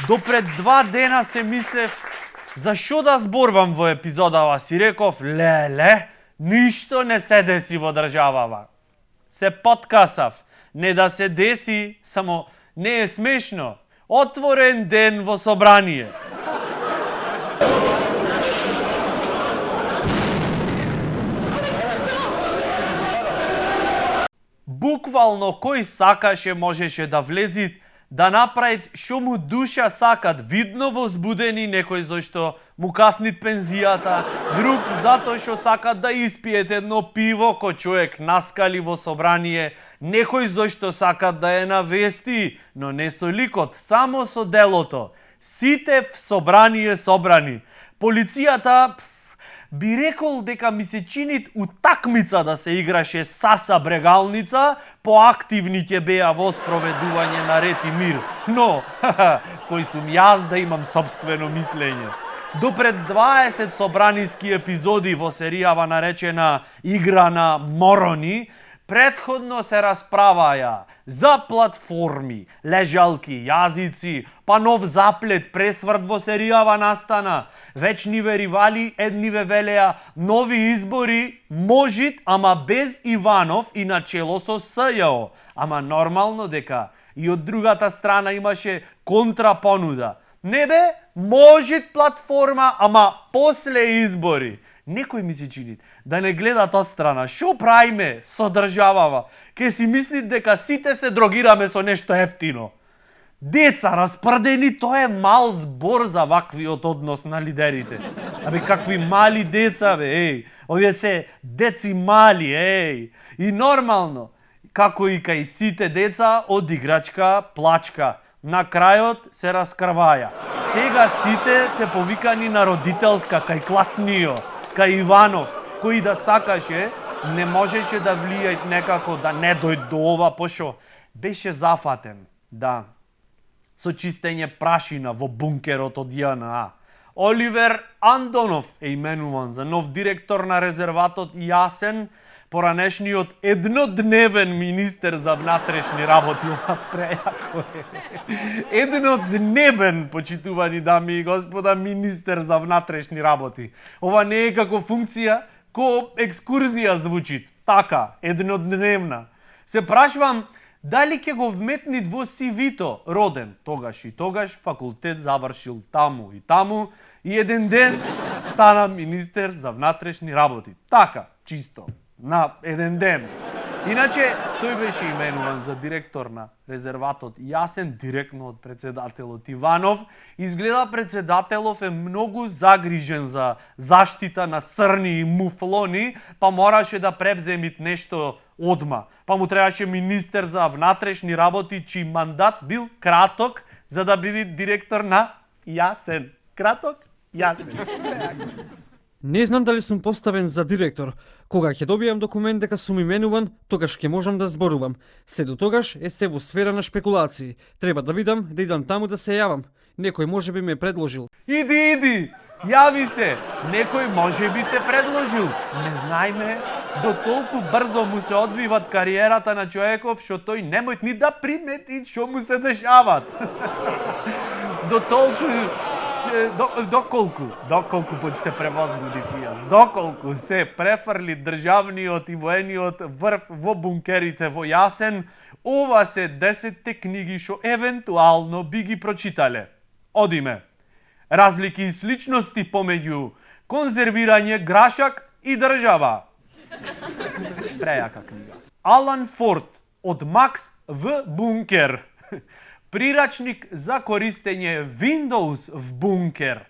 До пред 2 дена се мислев за што да зборвам во епизодава, си реков, леле, ништо не се деси во државава. Се подкасав, не да се деси, само не е смешно. Отворен ден во собрание. Буквално кој сакаше можеше да влези, да направи што му душа сакат, видно возбудени, некој зашто му каснит пензијата, друг затоа што сакат да испиет едно пиво кој човек наскали во собрание, некој зашто сакат да е на вести, но не со ликот, само со делото. Сите в собрание собрани. Полицијата би рекол дека ми се чинит утакмица да се играше Саса Брегалница, поактивни ќе беа во спроведување на ред и мир. Но, кој сум јас да имам собствено мислење. До пред 20 собраниски епизоди во серијава наречена Игра на морони, предходно се расправаја за платформи, лежалки, јазици, па нов заплет, пресврт во серијава настана, вечниве ривали, едниве велеа, нови избори, можит, ама без Иванов и начело со СЈО. Ама нормално дека и од другата страна имаше контрапонуда. Не бе, можит платформа, ама после избори. Некој ми се чини да не гледат од страна. Шо правиме со државава? Ке си мислит дека сите се дрогираме со нешто ефтино. Деца распрдени, тоа е мал збор за ваквиот однос на лидерите. Абе, какви мали деца, бе, еј. Овие се деци мали, еј. И нормално, како и кај сите деца, од играчка плачка. На крајот се раскрваја. Сега сите се повикани на родителска, кај класнио, кај Иванов, кој да сакаше, не можеше да влијај некако да не дојде до ова, пошо беше зафатен, да, со чистење прашина во бункерот од ЈНА. Оливер Андонов е именуван за нов директор на резерватот Јасен, поранешниот еднодневен министер за внатрешни работи. Прејако е. Еднодневен, почитувани дами и господа, министер за внатрешни работи. Ова не е како функција, ко екскурзија звучит. Така, еднодневна. Се прашувам, дали ќе го вметнит во CV-то, роден тогаш и тогаш, факултет завршил таму и еден ден стана министер за внатрешни работи. Така, чисто. На еден ден. Иначе, тој беше именуван за директор на резерватот Јасен, директно од председателот Иванов. Изгледа председателов е многу загрижен за заштита на срни и муфлони, па мораше да превземит нешто одма. Па му требаше министер за внатрешни работи, чиј мандат бил краток, за да биде директор на Јасен. Краток? Јасен. Не знам дали сум поставен за директор. Кога ќе добијам документ дека сум именуван, тогаш ќе можам да зборувам. Се до тогаш е се во сфера на шпекулации. Треба да видам, да идам таму да се јавам. Некој може би ме предложил. Иди! Јави се! Некој може би те предложил. Не знајме, до толку брзо му се одвиват кариерата на човеков, што тој немој ни да примети што му се дешават. До толку доколку се превозбудив јас, доколку се префрли државниот и воениот врв во бункерите во Јасен, ова се 10 книги што евентуално би ги прочитале. Одиме. Разлики и сличности помеѓу конзервирање грашак и држава. Прејака книга. Алан Форд од Макс в бункер. Прирачник за користење Windows в бункер.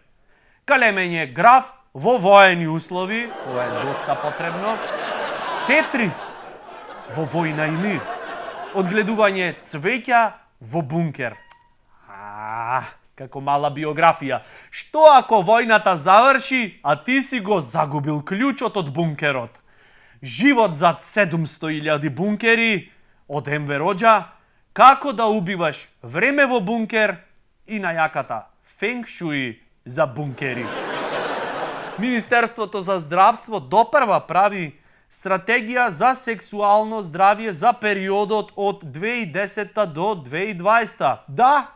Калемење граф во воени услови, ова е доста потребно. Тетрис во војна и мир. Одгледување цвеќа во бункер. Како мала биографија. Што ако војната заврши, а ти си го загубил клучот од бункерот? Живот зад 700.000 бункери од Енвер Оџа. Како да убиваш време во бункер и најаката фенг шуи за бункери. Министерството за здравство допрва прави Стратегија за сексуално здравје за периодот од 2010 до 2020. Да,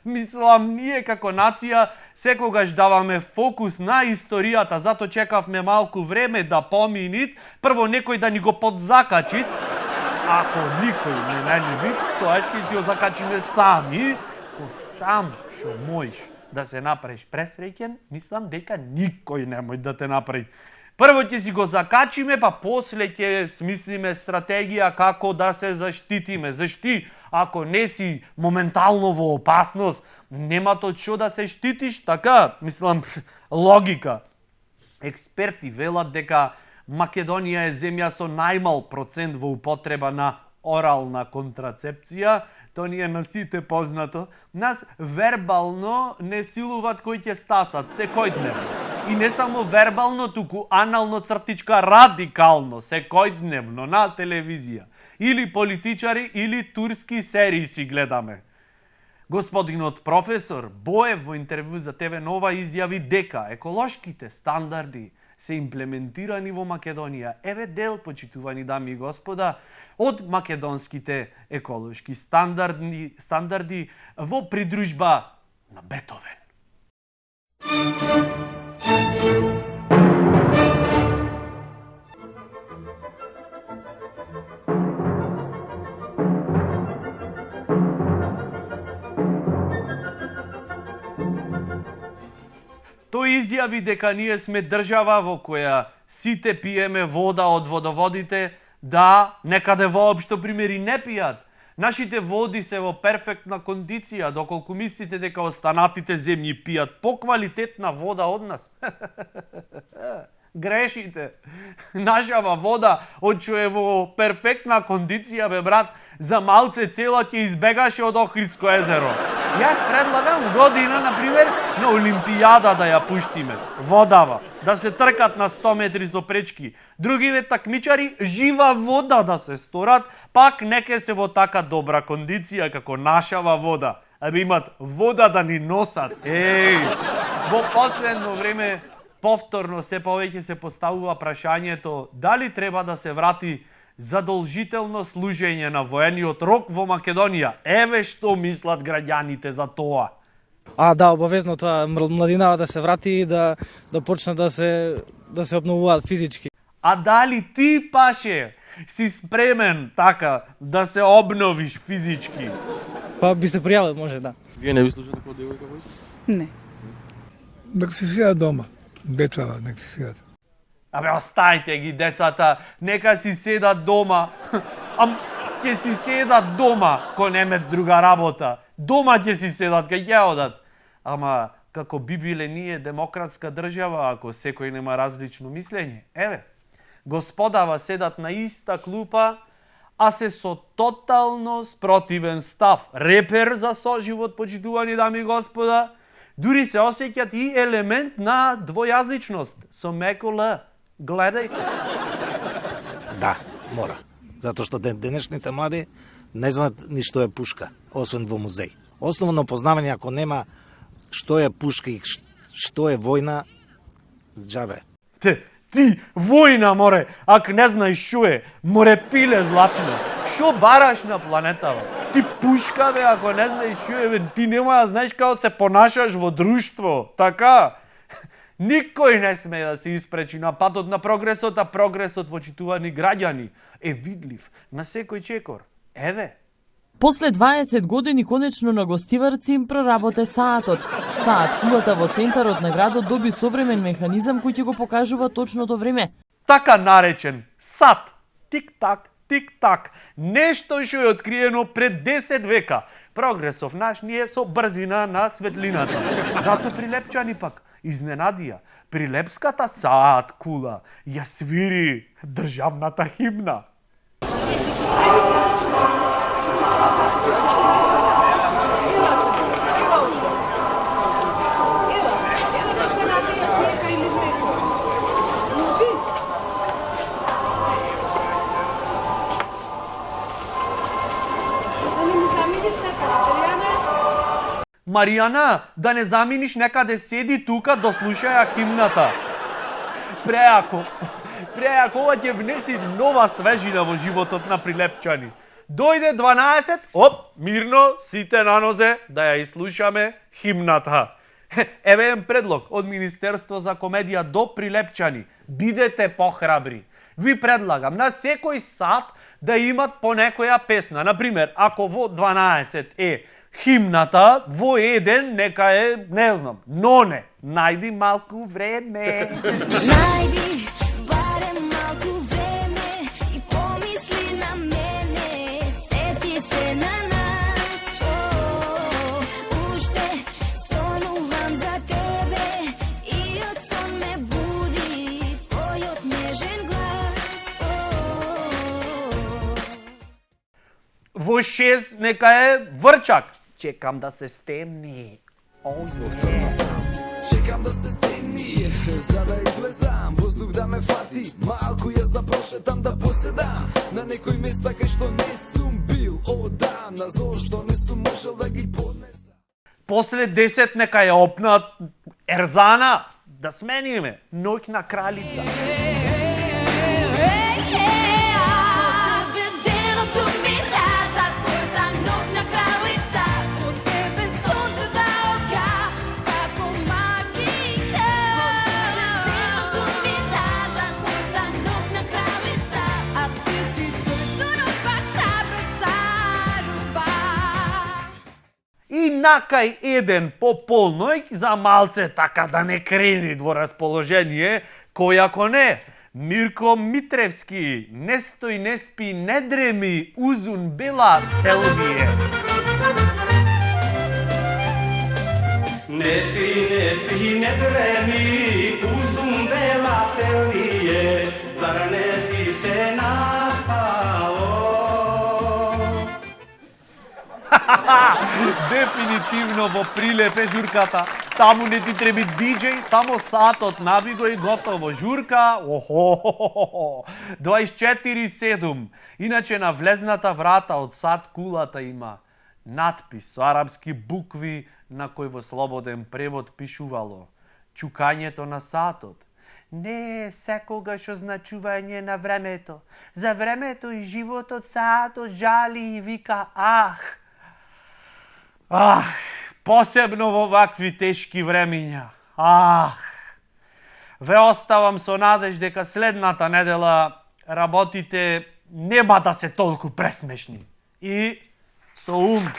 мислам, ние како нација секогаш даваме фокус на историјата, зато чекавме малку време да поминит, прво некој да ни го подзакачи. Ако никој не ви, тоа ќе си го закачиме сами, ко сам шо можеш да се направиш пресреќен, мислам дека никој немој да те направи. Прво ќе си го закачиме, па после ќе смислиме стратегија како да се заштитиме. Зашти, ако не си моментално во опасност, нема од што да се штитиш, така, мислам, логика. Експерти велат дека Македонија е земја со најмал процент во употреба на орална контрацепција. То ни е на сите познато. Нас вербално не силуваат кои ќе стасат секојдневно. И не само вербално, туку анално цртичка радикално, секојдневно на телевизија. Или политичари, или турски серии си гледаме. Господинот професор Боев во интервју за ТВ Нова изјави дека еколошките стандарди се имплементирани во Македонија. Еве дел, почитувани дами и господа, од македонските еколошки стандарди во придружба на Бетовен. Тој изјави дека ние сме држава во која сите пиеме вода од водоводите, да, некаде воопшто примери не пијат. Нашите води се во перфектна кондиција, доколку мислите дека останатите земји пијат поквалитетна вода од нас. Грешите. Нашава вода, од што е во перфектна кондиција, бе брат, за малце цела ќе избегаше од Охридско езеро. Јас предлагам година, например, на Олимпијада да ја пуштиме. Водава. Да се тркат на 100 метри со пречки. Другиве такмичари жива вода да се сторат, пак неке се во така добра кондиција како нашава вода. Абе имат вода да ни носат. Еј! Во последно време повторно се повеќе се поставува прашањето дали треба да се врати задолжително служење на воениот рок во Македонија. Еве што мислат граѓаните за тоа. Да, обавезно тоа младинава да се врати и да почне да се обновуваат физички. А дали ти, Паше, си спремен така да се обновиш физички? Па би се пријавил, може, да. Вие не би служили како девојка војска? Не. Нека се седат дома. Децата, нека се седат. Абе, оставите ги децата, нека си седат дома. Ќе си седат дома, ко немет друга работа. Дома ќе си седат, кај ќе одат. Ама, како би биле ние демократска држава, ако секој нема различно мислење? Еве, господава седат на иста клупа, а се со тотално спротивен став. Репер за соживот, почитувани дами и господа, дури се осеќат и елемент на двојазичност, со меко Л. Гледајте. Да, мора. Затоа што денешните млади не знаат ни што е пушка, освен во музеј. Основно познавање ако нема што е пушка и што е војна, џабе. Ти војна, море, ако не знаеш шо е, море пиле златно. Шо бараш на планетава? Ти пушка, бе, ако не знаеш шо е, бе, ти нема да знаеш како се понашаш во друштво, така? Никој не сме да се испречи на патот на прогресот, а прогресот, почитувани граѓани, е видлив на секој чекор. Еве. После 20 години конечно на гостиварци им проработе саатот. Саат кулата во центарот на градот доби современ механизам кој ќе го покажува точното време. Така наречен сат. Тик-так, тик-так. Нешто што е откриено пред 10 века. Прогресов наш ни е со брзина на светлината. Зато прилепчани пак изненадија. Прилепската саат кула ја свири државната химна. Маријана, да не заминиш некаде седи тука да слушаја химната. Преако. Преакова ќе внеси нова свежина во животот на Прилепчани. Дојде 12, мирно, сите на нозе, да ја изслушаме химната. Еве еден предлог од Министерство за комедија до Прилепчани. Бидете похрабри. Ви предлагам на секој сат да имат по некоја песна. Например, ако во 12 е химната, во еден нека е, не знам, Ноне. Најди малку време. Најди барем малку време и помисли на мене, сети се на нас. Уште сонувам за тебе и од сон ме буди твојот нежен глас. Во 6 нека е Врчак. Чекам да се стемни. Чекам да се стемни, за да излезам, воздух да ме фати, малку јас да прошетам, да поседам на некој места кај што не сум бил одамна, зошто не сум можел да ги поднесам. После 10 нека е Опнат Ерзана. Да смениме. Ноќ на кралица. И накај еден по полној за малце така да не крени во расположение, кој ако не, Мирко Митревски, не стој, не спи, не дреми, узун бела селвие. Не спи, не дреми, узун бела селвие, зар не си се наспало? Дефинитивно во Прилеп е журката. Таму не ти треби диџеј, само сатот набиго и готово. Журка, 24/7. Иначе на влезната врата од сад кулата има надпис со арапски букви на кој во слободен превод пишувало: чукањето на сатот не е секогаш означување на времето. За времето и животот сатот жали и вика ах. Посебно во вакви тешки времиња. Ве оставам со надеж дека следната недела работите нема да се толку пресмешни. И со ум.